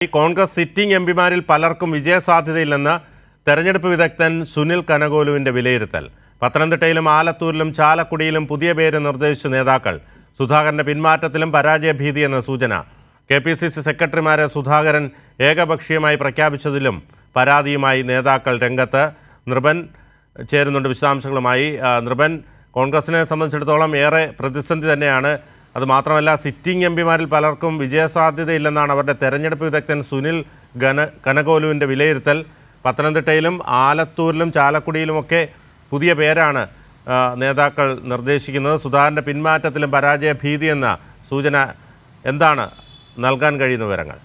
Congress sitting എംപിമാരിൽ പലർക്കും വിജയസാധ്യതയില്ലെന്ന് തെരഞ്ഞെടുപ്പ് വിദഗ്ധൻ സുനിൽ കനകോലുവിന്റെ വിലയിരുത്തൽ. പത്തനംതിട്ടയിലും ആലത്തൂരിലും ചാലക്കുടിയിലും പുതിയ പേര് നിർദ്ദേശിച്ച നേതാക്കൾ. സുധാകരന്റെ പിന്മാറ്റത്തിലും പരാജയഭീതിയെന്ന സൂചന. കെപിസിസി സെക്രട്ടറിമാരെ സുധാകരൻ ഏകപക്ഷീയമായി പ്രഖ്യാപിച്ചതിലും പരാതിയുമായി നേതാക്കൾ രംഗത്ത്. നൃപൻ ചേരുന്നുണ്ട് വിശദാംശങ്ങളുമായി. നൃപൻ, കോൺഗ്രസിനെ സംബന്ധിച്ചിടത്തോളം ഏറെ പ്രതിസന്ധി തന്നെയാണ്. അതുമാത്രമല്ല, സിറ്റിംഗ് എംപിമാരിൽ പലർക്കും വിജയസാധ്യതയില്ലെന്നാണ് അവരുടെ തെരഞ്ഞെടുപ്പ് വിദഗ്ധൻ സുനിൽ കനകോലുവിൻ്റെ വിലയിരുത്തൽ. പത്തനംതിട്ടയിലും ആലത്തൂരിലും ചാലക്കുടിയിലുമൊക്കെ പുതിയ പേരാണ് നേതാക്കൾ നിർദ്ദേശിക്കുന്നത്. സുധാകരൻ്റെ പിന്മാറ്റത്തിലും പരാജയ ഭീതിയെന്ന സൂചന. എന്താണ് നൽകാൻ കഴിയുന്ന വിവരങ്ങൾ?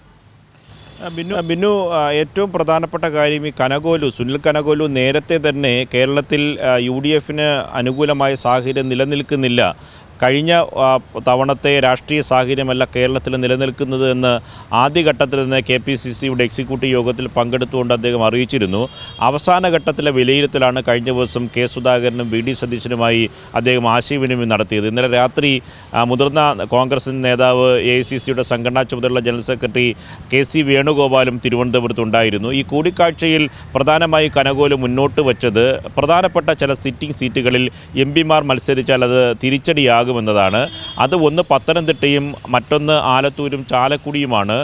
ബിനു, ഏറ്റവും പ്രധാനപ്പെട്ട കാര്യം ഈ സുനിൽ കനകോലു നേരത്തെ തന്നെ കേരളത്തിൽ UDF അനുകൂലമായ സാഹചര്യം നിലനിൽക്കുന്നില്ല, കഴിഞ്ഞ തവണത്തെ രാഷ്ട്രീയ സാഹചര്യമല്ല കേരളത്തിൽ നിലനിൽക്കുന്നത് എന്ന് ആദ്യഘട്ടത്തിൽ നിന്ന് KPCCയുടെ എക്സിക്യൂട്ടീവ് യോഗത്തിൽ പങ്കെടുത്തുകൊണ്ട് അദ്ദേഹം അറിയിച്ചിരുന്നു. അവസാന ഘട്ടത്തിലെ വിലയിരുത്തലാണ് കഴിഞ്ഞ ദിവസം കെ സുധാകരനും VD സതീശനുമായി അദ്ദേഹം ആശയവിനിമയം നടത്തിയത്. ഇന്നലെ രാത്രി മുതിർന്ന കോൺഗ്രസ് നേതാവ് AICCയുടെ സംഘടനാ ചുമതലയുള്ള ജനറൽ സെക്രട്ടറി KC വേണുഗോപാലും തിരുവനന്തപുരത്തുണ്ടായിരുന്നു. ഈ കൂടിക്കാഴ്ചയിൽ പ്രധാനമായി കനകോലു മുന്നോട്ട് വച്ചത് പ്രധാനപ്പെട്ട ചില സിറ്റിംഗ് സീറ്റുകളിൽ MPമാർ മത്സരിച്ചാൽ അത് തിരിച്ചടിയാകും എന്നതാണ്. അത് ഒന്ന് പത്തനംതിട്ടയും മറ്റൊന്ന് ആലത്തൂരും ചാലക്കുടിയുമാണ്.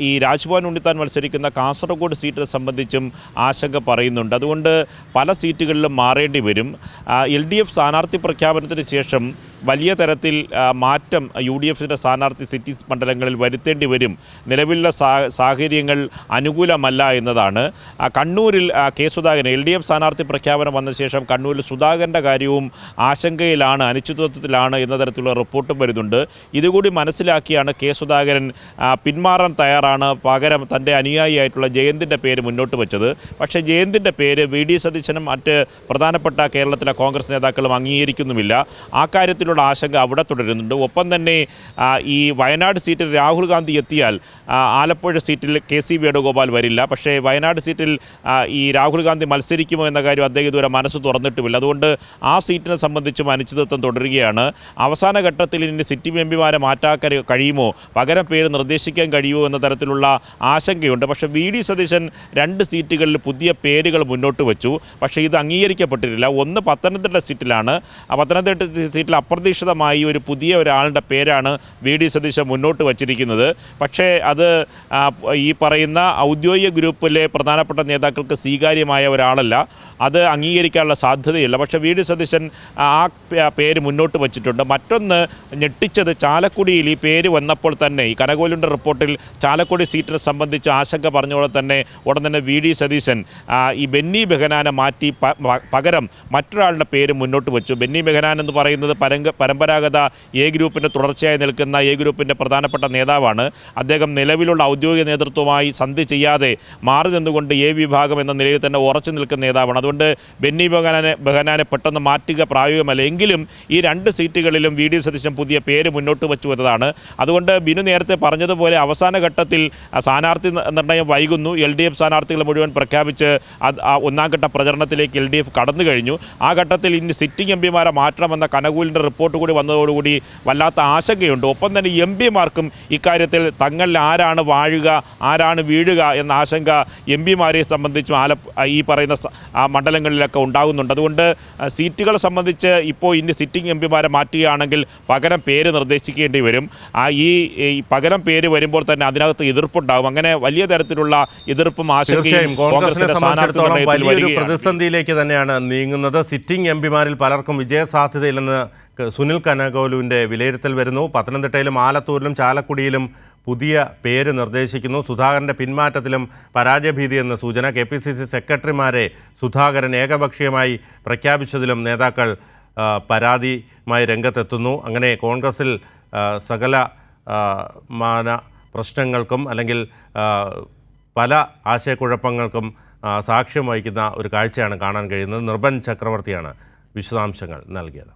ഈ രാജ്ഭവൻ ഉണ്ണിത്താൻ മത്സരിക്കുന്ന കാസർഗോഡ് സീറ്റിനെ സംബന്ധിച്ചും ആശങ്ക പറയുന്നുണ്ട്. അതുകൊണ്ട് പല സീറ്റുകളിലും മാറേണ്ടി വരും. LDF സ്ഥാനാർത്ഥി പ്രഖ്യാപനത്തിന് ശേഷം വലിയ തരത്തിൽ മാറ്റം UDFിൻ്റെ സ്ഥാനാർത്ഥി സിറ്റി മണ്ഡലങ്ങളിൽ വരുത്തേണ്ടി വരും. നിലവിലുള്ള സാഹചര്യങ്ങൾ അനുകൂലമല്ല എന്നതാണ്. കണ്ണൂരിൽ കെ സുധാകരൻ LDF സ്ഥാനാർത്ഥി പ്രഖ്യാപനം വന്ന ശേഷം കണ്ണൂരിൽ സുധാകരൻ്റെ കാര്യവും ആശങ്കയിലാണ്, അനിശ്ചിതത്വത്തിലാണ് എന്ന തരത്തിലുള്ള റിപ്പോർട്ടും വരുന്നുണ്ട്. ഇതുകൂടി മനസ്സിലാക്കിയാണ് കെ സുധാകരൻ പിന്മാറാൻ തയ്യാറാണ്, പകരം തൻ്റെ അനുയായിയായിട്ടുള്ള ജയന്തിൻ്റെ പേര് മുന്നോട്ട് വെച്ചത്. പക്ഷേ ജയന്തിൻ്റെ പേര് VD സതീശനും മറ്റ് പ്രധാനപ്പെട്ട കേരളത്തിലെ കോൺഗ്രസ് നേതാക്കളും അംഗീകരിക്കുന്നുമില്ല. ആ കാര്യത്തിലുള്ള ആശങ്ക അവിടെ തുടരുന്നുണ്ട്. ഒപ്പം തന്നെ ഈ വയനാട് സീറ്റിൽ രാഹുൽ ഗാന്ധി എത്തിയാൽ ആലപ്പുഴ സീറ്റിൽ KC വേണുഗോപാൽ വരില്ല. പക്ഷേ വയനാട് സീറ്റിൽ ഈ രാഹുൽ ഗാന്ധി മത്സരിക്കുമോ എന്ന കാര്യം അദ്ദേഹം ഇതുവരെ മനസ്സ് തുറന്നിട്ടുമില്ല. അതുകൊണ്ട് ആ സീറ്റിനെ സംബന്ധിച്ചും അനിശ്ചിതത്വം തുടരുകയാണ്. അവസാന ഘട്ടത്തിൽ ഇനി സിറ്റിംഗ് എംപിമാരെ മാറ്റാക്കാൻ കഴിയുമോ, പകരം പേര് നിർദ്ദേശിക്കാൻ കഴിയുമോ എന്ന തരത്തിലുള്ള ആശങ്കയുണ്ട്. പക്ഷേ VD സതീശൻ 2 സീറ്റുകളിൽ പുതിയ പേരുകൾ മുന്നോട്ട് വെച്ചു. പക്ഷേ ഇത് അംഗീകരിക്കപ്പെട്ടിട്ടില്ല. ഒന്ന് പത്തനംതിട്ട സീറ്റിലാണ്. പത്തനംതിട്ട സീറ്റിൽ അപ്രതീക്ഷിതമായി ഒരു പുതിയ ഒരാളുടെ പേരാണ് VD സതീശൻ മുന്നോട്ട് വച്ചിരിക്കുന്നത്. പക്ഷേ അത് ഈ പറയുന്ന ഔദ്യോഗിക ഗ്രൂപ്പിലെ പ്രധാനപ്പെട്ട നേതാക്കൾക്ക് സ്വീകാര്യമായ ഒരാളല്ല. അത് അംഗീകരിക്കാനുള്ള സാധ്യതയില്ല. പക്ഷേ VD സതീശൻ ആ പേര് മുന്നോട്ട് വച്ചിട്ടുണ്ട്. മറ്റൊന്ന് ഞെട്ടിച്ചത് ചാലക്കുടിയിൽ ഈ പേര് വന്നപ്പോൾ തന്നെ ഈ കനകോലുവിൻ്റെ റിപ്പോർട്ടിൽ ചാലക്കുടി സീറ്റിനെ സംബന്ധിച്ച് ആശങ്ക പറഞ്ഞുകൊണ്ട് തന്നെ ഉടൻ തന്നെ VD സതീശൻ ഈ ബെന്നി ബെഹനാനെ മാറ്റി പകരം മറ്റൊരാളുടെ പേര് മുന്നോട്ട് വെച്ചു. ബെന്നി ബെഹനാൻ എന്ന് പറയുന്നത് പരമ്പരാഗത A ഗ്രൂപ്പിൻ്റെ തുടർച്ചയായി നിൽക്കുന്ന A ഗ്രൂപ്പിൻ്റെ പ്രധാനപ്പെട്ട നേതാവാണ്. അദ്ദേഹം നിലവിലുള്ള ഔദ്യോഗിക നേതൃത്വമായി സന്ധി ചെയ്യാതെ മാറി നിന്നുകൊണ്ട് A വിഭാഗം എന്ന നിലയിൽ തന്നെ ഉറച്ചു നിൽക്കുന്ന നേതാവാണ്. അതുകൊണ്ട് ബെന്നി ബെഹനാനെ പെട്ടെന്ന് മാറ്റുക പ്രായോഗികമല്ല. എങ്കിലും ഈ 2 സീറ്റുകളിലും VD സതീശൻ പുതിയ പേര് മുന്നോട്ട് വെച്ചു എന്നതാണ്. അതുകൊണ്ട് ബിനു നേരത്തെ പറഞ്ഞതുപോലെ അവസാന ഘട്ടത്തിൽ സ്ഥാനാർത്ഥി നിർണയം വൈകുന്നു. LDF സ്ഥാനാർത്ഥികളെ മുഴുവൻ പ്രഖ്യാപിച്ച് ഒന്നാം ഘട്ട പ്രചരണത്തിലേക്ക് LDF കടന്നു കഴിഞ്ഞു. ആ ഘട്ടത്തിൽ ഇനി സിറ്റിംഗ് എംപിമാരെ മാറ്റണമെന്ന കനകോലിൻ്റെ റിപ്പോർട്ട് കൂടി വന്നതോടുകൂടി വല്ലാത്ത ആശങ്കയുണ്ട്. ഒപ്പം തന്നെ MPമാർക്കും ഇക്കാര്യത്തിൽ തങ്ങളിൽ ആരാണ് വാഴുക, ആരാണ് വീഴുക എന്ന ആശങ്ക MPമാരെ സംബന്ധിച്ചും ഈ പറയുന്ന മണ്ഡലങ്ങളിലൊക്കെ ഉണ്ടാകുന്നുണ്ട്. അതുകൊണ്ട് സീറ്റുകളെ സംബന്ധിച്ച് ഇപ്പോൾ ഇനി സിറ്റിംഗ് എംപിമാരെ മാറ്റുകയാണെങ്കിൽ പകരം പേര് നിർദ്ദേശിക്കേണ്ടി വരും. ഈ പകരം പേര് വരുമ്പോൾ തന്നെ അതിനകത്ത് എതിർപ്പുണ്ടാകും. അങ്ങനെ വലിയ തരത്തിലുള്ള എതിർപ്പും ആശങ്കയും വലിയൊരു പ്രതിസന്ധിയിലേക്ക് തന്നെയാണ് നീങ്ങുന്നത്. സിറ്റിംഗ് എംപിമാരിൽ പലർക്കും വിജയസാധ്യതയില്ലെന്ന് സുനിൽ കനകോലുവിൻ്റെ വിലയിരുത്തൽ വരുന്നു. പത്തനംതിട്ടയിലും ആലത്തൂരിലും ചാലക്കുടിയിലും പുതിയ പേര് നിർദ്ദേശിക്കുന്നു. സുധാകരൻ്റെ പിന്മാറ്റത്തിലും പരാജയഭീതി എന്ന സൂചന. KPCC സെക്രട്ടറിമാരെ സുധാകരൻ ഏകപക്ഷീയമായി പ്രഖ്യാപിച്ചതിലും നേതാക്കൾ പരാതിയുമായി രംഗത്തെത്തുന്നു. അങ്ങനെ കോൺഗ്രസിൽ സകല പ്രശ്നങ്ങൾക്കും അല്ലെങ്കിൽ പല ആശയക്കുഴപ്പങ്ങൾക്കും സാക്ഷ്യം വഹിക്കുന്ന ഒരു കാഴ്ചയാണ് കാണാൻ കഴിയുന്നത്. നൃപൻ ചക്രവർത്തിയാണ് വിശദാംശങ്ങൾ നൽകിയത്.